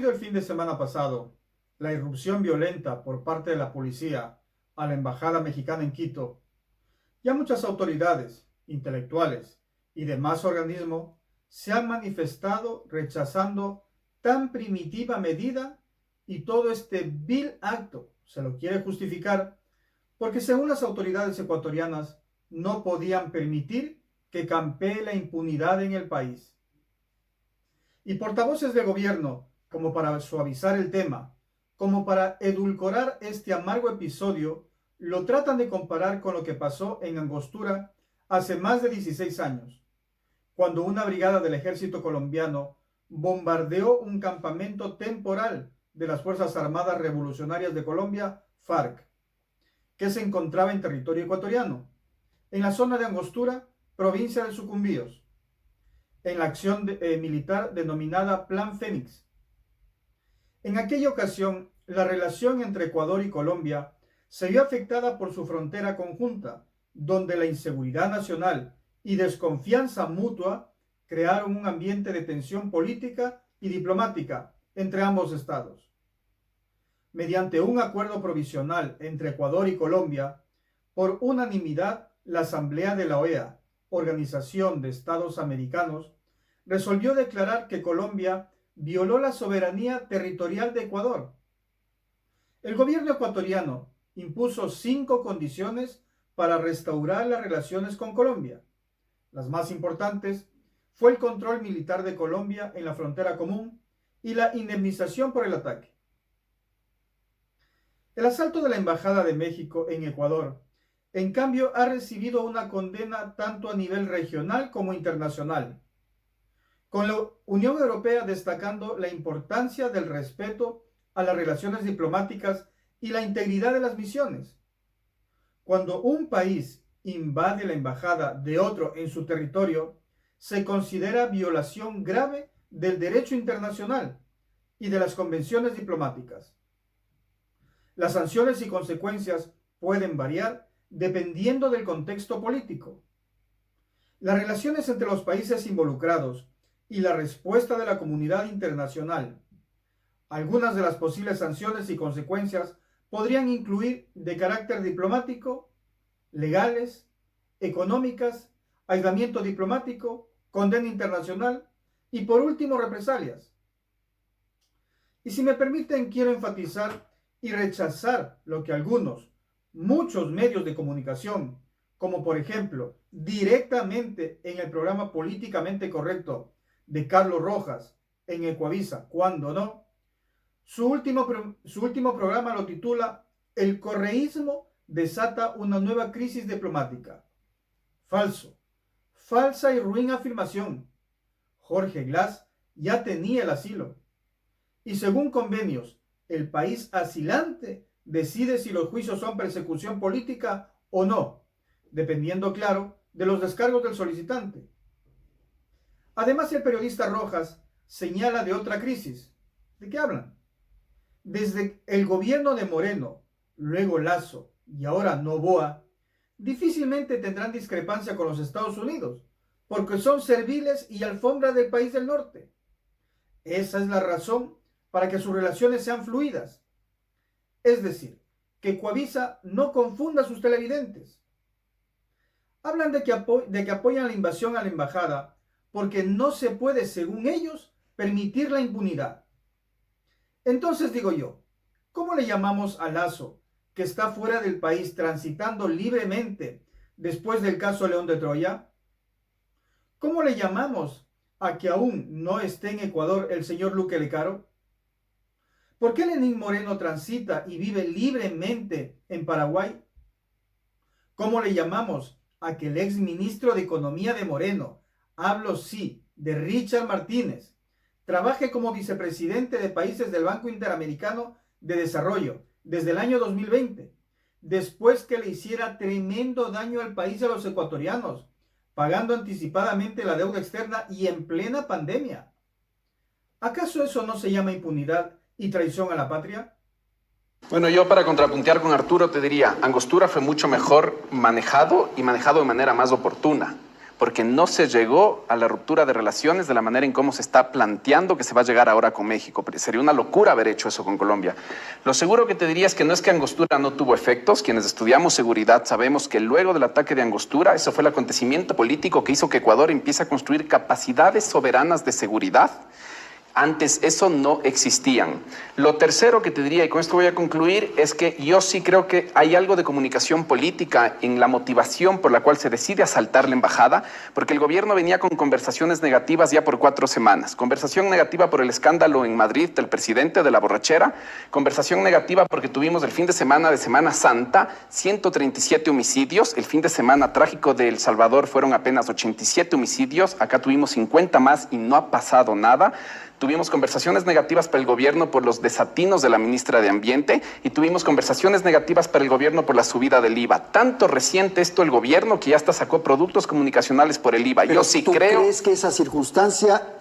ocurrido el fin de semana pasado, la irrupción violenta por parte de la policía a la Embajada Mexicana en Quito, ya muchas autoridades, intelectuales y demás organismos se han manifestado rechazando tan primitiva medida y todo este vil acto se lo quiere justificar porque según las autoridades ecuatorianas no podían permitir que campee la impunidad en el país. Y portavoces de gobierno, como para suavizar el tema, como para edulcorar este amargo episodio, lo tratan de comparar con lo que pasó en Angostura hace más de 16 años, cuando una brigada del ejército colombiano bombardeó un campamento temporal de las Fuerzas Armadas Revolucionarias de Colombia, FARC, que se encontraba en territorio ecuatoriano, en la zona de Angostura, provincia de Sucumbíos, en la acción militar denominada Plan Fénix. En aquella ocasión, la relación entre Ecuador y Colombia se vio afectada por su frontera conjunta, donde la inseguridad nacional y desconfianza mutua crearon un ambiente de tensión política y diplomática entre ambos estados. Mediante un acuerdo provisional entre Ecuador y Colombia, por unanimidad, la Asamblea de la OEA, Organización de Estados Americanos, resolvió declarar que Colombia violó la soberanía territorial de Ecuador. El gobierno ecuatoriano impuso 5 condiciones para restaurar las relaciones con Colombia. Las más importantes fue el control militar de Colombia en la frontera común y la indemnización por el ataque. El asalto de la Embajada de México en Ecuador, en cambio, ha recibido una condena tanto a nivel regional como internacional, con la Unión Europea destacando la importancia del respeto a las relaciones diplomáticas y la integridad de las misiones. Cuando un país invade la embajada de otro en su territorio, se considera violación grave del derecho internacional y de las convenciones diplomáticas. Las sanciones y consecuencias pueden variar dependiendo del contexto político. Las relaciones entre los países involucrados y la respuesta de la comunidad internacional. Algunas de las posibles sanciones y consecuencias podrían incluir de carácter diplomático, legales, económicas, aislamiento diplomático, condena internacional y por último represalias. Y si me permiten, quiero enfatizar y rechazar lo que muchos medios de comunicación, como por ejemplo directamente en el programa Políticamente Correcto de Carlos Rojas en Ecuavisa, cuando no, su último programa lo titula El correísmo desata una nueva crisis diplomática. Falso, falsa y ruin afirmación. Jorge Glass ya tenía el asilo. Y según convenios, el país asilante decide si los juicios son persecución política o no, dependiendo, claro, de los descargos del solicitante. Además, el periodista Rojas señala de otra crisis. ¿De qué hablan? Desde el gobierno de Moreno, luego Lasso y ahora Noboa, difícilmente tendrán discrepancia con los Estados Unidos, porque son serviles y alfombra del país del norte. Esa es la razón para que sus relaciones sean fluidas. Es decir, que Coavisa no confunda a sus televidentes. Hablan de que apoyan la invasión a la embajada porque no se puede, según ellos, permitir la impunidad. Entonces digo yo, ¿cómo le llamamos a Lasso, que está fuera del país transitando libremente después del caso León de Troya? ¿Cómo le llamamos a que aún no esté en Ecuador el señor Luque Lecaro? ¿Por qué Lenín Moreno transita y vive libremente en Paraguay? ¿Cómo le llamamos a que el ex ministro de Economía de Moreno, hablo sí de Richard Martínez, trabaje como vicepresidente de países del Banco Interamericano de Desarrollo desde el año 2020, después que le hiciera tremendo daño al país y a los ecuatorianos, pagando anticipadamente la deuda externa y en plena pandemia? ¿Acaso eso no se llama impunidad y traición a la patria? Bueno, yo para contrapuntear con Arturo te diría, Angostura fue mucho mejor manejado y manejado de manera más oportuna. porque no se llegó a la ruptura de relaciones de la manera en cómo se está planteando que se va a llegar ahora con México. Sería una locura haber hecho eso con Colombia. Lo seguro que te diría es que no es que Angostura no tuvo efectos. Quienes estudiamos seguridad sabemos que luego del ataque de Angostura, eso fue el acontecimiento político que hizo que Ecuador empiece a construir capacidades soberanas de seguridad. Antes eso no existían. Lo tercero que te diría, y con esto voy a concluir, es que yo sí creo que hay algo de comunicación política en la motivación por la cual se decide asaltar la embajada, porque el gobierno venía con conversaciones negativas ya por 4 semanas. Conversación negativa por el escándalo en Madrid del presidente de la borrachera, conversación negativa porque tuvimos el fin de Semana Santa, 137 homicidios, el fin de semana trágico de El Salvador fueron apenas 87 homicidios, acá tuvimos 50 más y no ha pasado nada. Tuvimos conversaciones negativas para el gobierno por los desatinos de la ministra de Ambiente y tuvimos conversaciones negativas para el gobierno por la subida del IVA. Tanto reciente esto el gobierno que ya hasta sacó productos comunicacionales por el IVA. Pero yo sí ¿tú creo... crees que esa circunstancia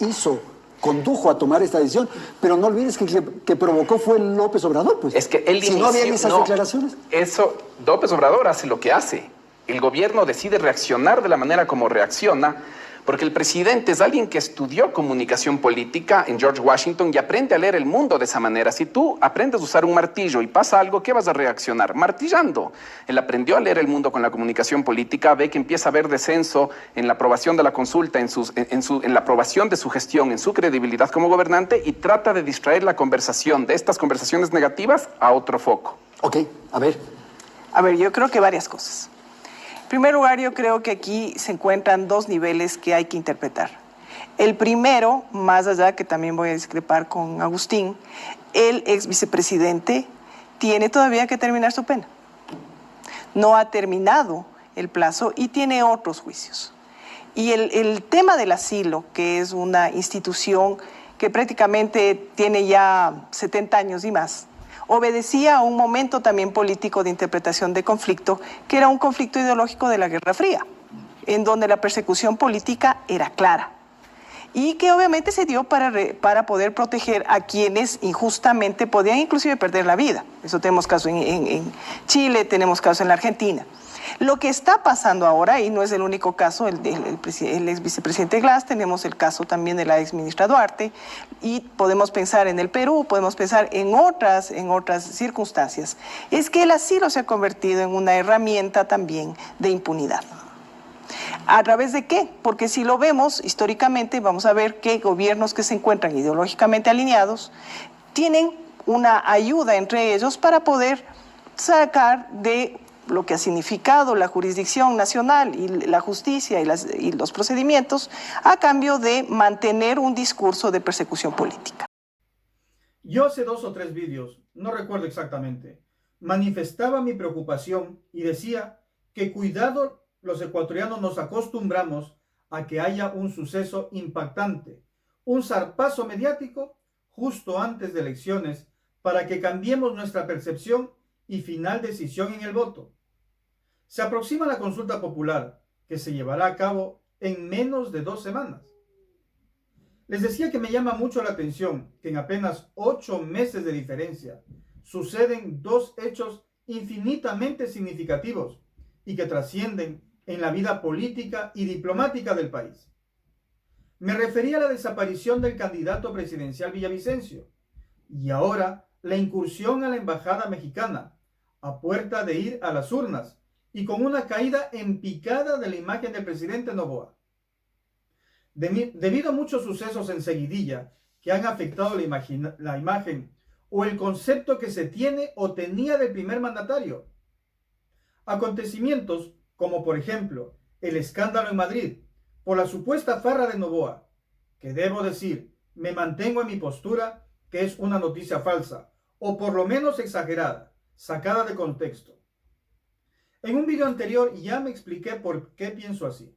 condujo a tomar esta decisión? Pero no olvides que provocó fue López Obrador, pues. Es que él si no habían esas declaraciones. Eso, López Obrador hace lo que hace. El gobierno decide reaccionar de la manera como reacciona, porque el presidente es alguien que estudió comunicación política en George Washington y aprende a leer el mundo de esa manera. Si tú aprendes a usar un martillo y pasa algo, ¿qué vas a reaccionar? Martillando. Él aprendió a leer el mundo con la comunicación política, ve que empieza a haber descenso en la aprobación de la consulta, en la aprobación de su gestión, en su credibilidad como gobernante y trata de distraer la conversación de estas conversaciones negativas a otro foco. Ok, a ver. A ver, yo creo que varias cosas. En primer lugar, yo creo que aquí se encuentran 2 niveles que hay que interpretar. El primero, más allá que también voy a discrepar con Agustín, el ex vicepresidente tiene todavía que terminar su pena. No ha terminado el plazo y tiene otros juicios. Y el tema del asilo, que es una institución que prácticamente tiene ya 70 años y más, obedecía a un momento también político de interpretación de conflicto, que era un conflicto ideológico de la Guerra Fría, en donde la persecución política era clara y que obviamente se dio para poder proteger a quienes injustamente podían inclusive perder la vida. Eso tenemos caso en Chile, tenemos caso en la Argentina. Lo que está pasando ahora, y no es el único caso, el ex vicepresidente Glass, tenemos el caso también de la ex ministra Duarte, y podemos pensar en el Perú, podemos pensar en otras circunstancias, es que el asilo se ha convertido en una herramienta también de impunidad. ¿A través de qué? Porque si lo vemos históricamente, vamos a ver que gobiernos que se encuentran ideológicamente alineados tienen una ayuda entre ellos para poder sacar de lo que ha significado la jurisdicción nacional y la justicia y los procedimientos a cambio de mantener un discurso de persecución política. Yo hace 2 o 3 vídeos, no recuerdo exactamente, manifestaba mi preocupación y decía que cuidado, los ecuatorianos nos acostumbramos a que haya un suceso impactante, un zarpazo mediático justo antes de elecciones para que cambiemos nuestra percepción y final decisión en el voto. Se aproxima la consulta popular que se llevará a cabo en menos de 2 semanas. Les decía que me llama mucho la atención que en apenas 8 meses de diferencia suceden 2 hechos infinitamente significativos y que trascienden en la vida política y diplomática del país. Me refería a la desaparición del candidato presidencial Villavicencio y ahora la incursión a la embajada mexicana a puerta de ir a las urnas y con una caída en picada de la imagen del presidente Noboa. Debido a muchos sucesos en seguidilla que han afectado la imagen o el concepto que se tiene o tenía del primer mandatario. Acontecimientos como por ejemplo el escándalo en Madrid por la supuesta farra de Noboa, que debo decir, me mantengo en mi postura que es una noticia falsa o por lo menos exagerada, sacada de contexto. En un video anterior ya me expliqué por qué pienso así.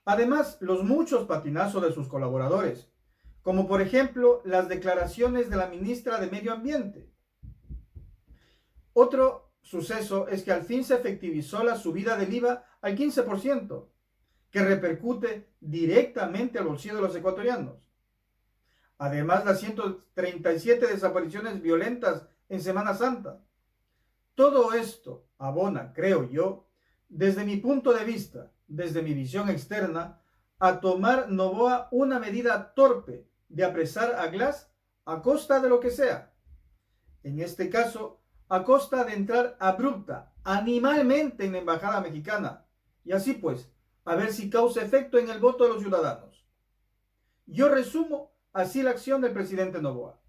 Además, los muchos patinazos de sus colaboradores, como por ejemplo las declaraciones de la ministra de Medio Ambiente. Otro suceso es que al fin se efectivizó la subida del IVA al 15%, que repercute directamente al bolsillo de los ecuatorianos. Además, las 137 desapariciones violentas en Semana Santa. Todo esto abona, creo yo, desde mi punto de vista, desde mi visión externa, a tomar Noboa una medida torpe de apresar a Glass a costa de lo que sea. En este caso, a costa de entrar abrupta, animalmente en la embajada mexicana, y así pues, a ver si causa efecto en el voto de los ciudadanos. Yo resumo así la acción del presidente Noboa.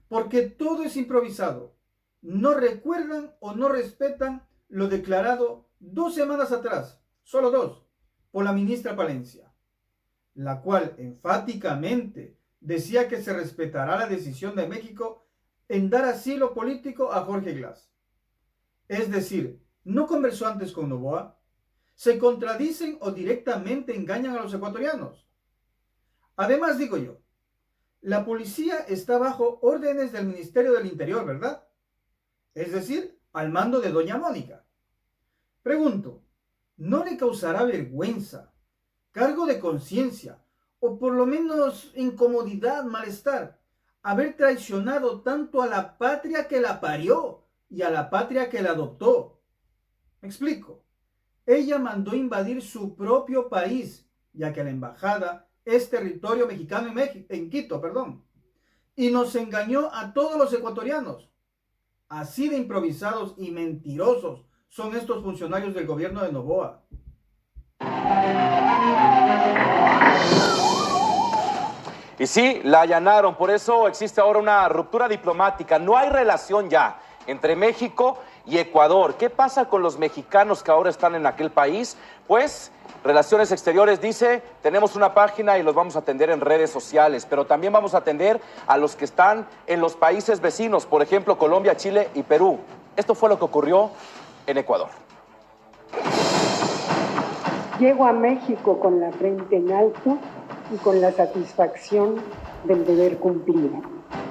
Porque todo es improvisado. No recuerdan o no respetan lo declarado 2 semanas atrás, solo 2, por la ministra Palencia, la cual enfáticamente decía que se respetará la decisión de México en dar asilo político a Jorge Glass. Es decir, ¿no conversó antes con Noboa? ¿Se contradicen o directamente engañan a los ecuatorianos? Además, digo yo, la policía está bajo órdenes del Ministerio del Interior, ¿verdad? Es decir, al mando de doña Mónica. Pregunto, ¿no le causará vergüenza, cargo de conciencia o por lo menos incomodidad, malestar, haber traicionado tanto a la patria que la parió y a la patria que la adoptó? Me explico. Ella mandó invadir su propio país, ya que la embajada es territorio mexicano en Quito, y nos engañó a todos los ecuatorianos. Así de improvisados y mentirosos son estos funcionarios del gobierno de Noboa. Y sí, la allanaron, por eso existe ahora una ruptura diplomática. No hay relación ya entre México y Ecuador. ¿Qué pasa con los mexicanos que ahora están en aquel país? Pues Relaciones Exteriores dice, tenemos una página y los vamos a atender en redes sociales, pero también vamos a atender a los que están en los países vecinos, por ejemplo, Colombia, Chile y Perú. Esto fue lo que ocurrió en Ecuador. Llego a México con la frente en alto y con la satisfacción del deber cumplido.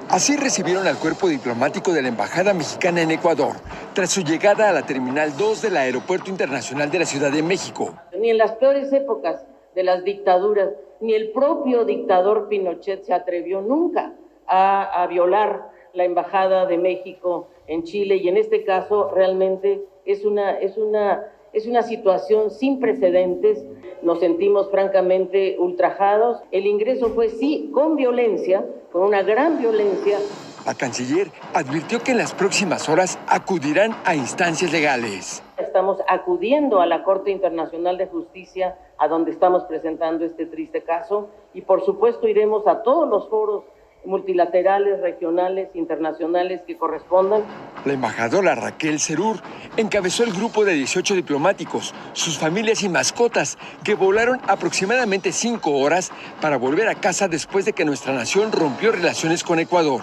Así recibieron al cuerpo diplomático de la Embajada Mexicana en Ecuador, tras su llegada a la Terminal 2 del Aeropuerto Internacional de la Ciudad de México. Ni en las peores épocas de las dictaduras, ni el propio dictador Pinochet se atrevió nunca a violar la Embajada de México en Chile, y en este caso realmente es una situación sin precedentes. Nos sentimos francamente ultrajados. El ingreso fue sí con violencia, con una gran violencia. La canciller advirtió que en las próximas horas acudirán a instancias legales. Estamos acudiendo a la Corte Internacional de Justicia, a donde estamos presentando este triste caso, y por supuesto iremos a todos los foros multilaterales, regionales, internacionales que correspondan. La embajadora Raquel Serur encabezó el grupo de 18 diplomáticos, sus familias y mascotas, que volaron aproximadamente 5 horas para volver a casa después de que nuestra nación rompió relaciones con Ecuador.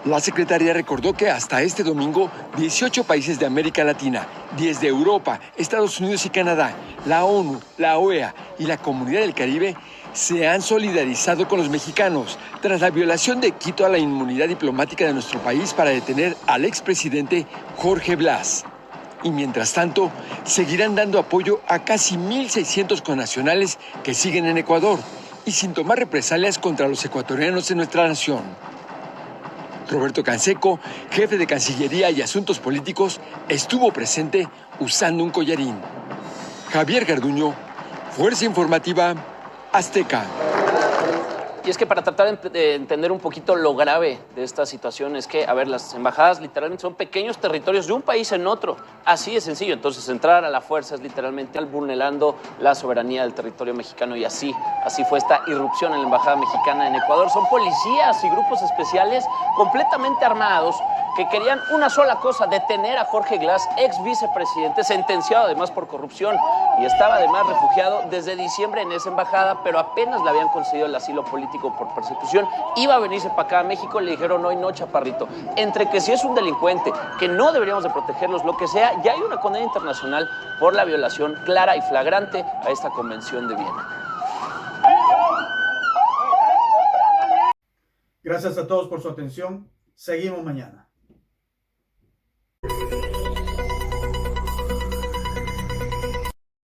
La secretaria recordó que hasta este domingo, 18 países de América Latina, 10 de Europa, Estados Unidos y Canadá, la ONU, la OEA y la Comunidad del Caribe se han solidarizado con los mexicanos tras la violación de Quito a la inmunidad diplomática de nuestro país para detener al expresidente Jorge Glass. Y mientras tanto, seguirán dando apoyo a casi 1.600 connacionales que siguen en Ecuador y sin tomar represalias contra los ecuatorianos de nuestra nación. Roberto Canseco, jefe de Cancillería y Asuntos Políticos, estuvo presente usando un collarín. Javier Garduño, Fuerza Informativa Azteca. Y es que para tratar de entender un poquito lo grave de esta situación es que, a ver, las embajadas literalmente son pequeños territorios de un país en otro. Así de sencillo. Entonces, entrar a la fuerza es literalmente vulnerando la soberanía del territorio mexicano, y así fue esta irrupción en la embajada mexicana en Ecuador. Son policías y grupos especiales completamente armados que querían una sola cosa: detener a Jorge Glass, ex vicepresidente, sentenciado además por corrupción, y estaba además refugiado desde diciembre en esa embajada, pero apenas le habían concedido el asilo político por persecución. Iba a venirse para acá a México, le dijeron hoy no, chaparrito. Entre que si es un delincuente, que no deberíamos de protegerlos, lo que sea, ya hay una condena internacional por la violación clara y flagrante a esta Convención de Viena. Gracias a todos por su atención. Seguimos mañana.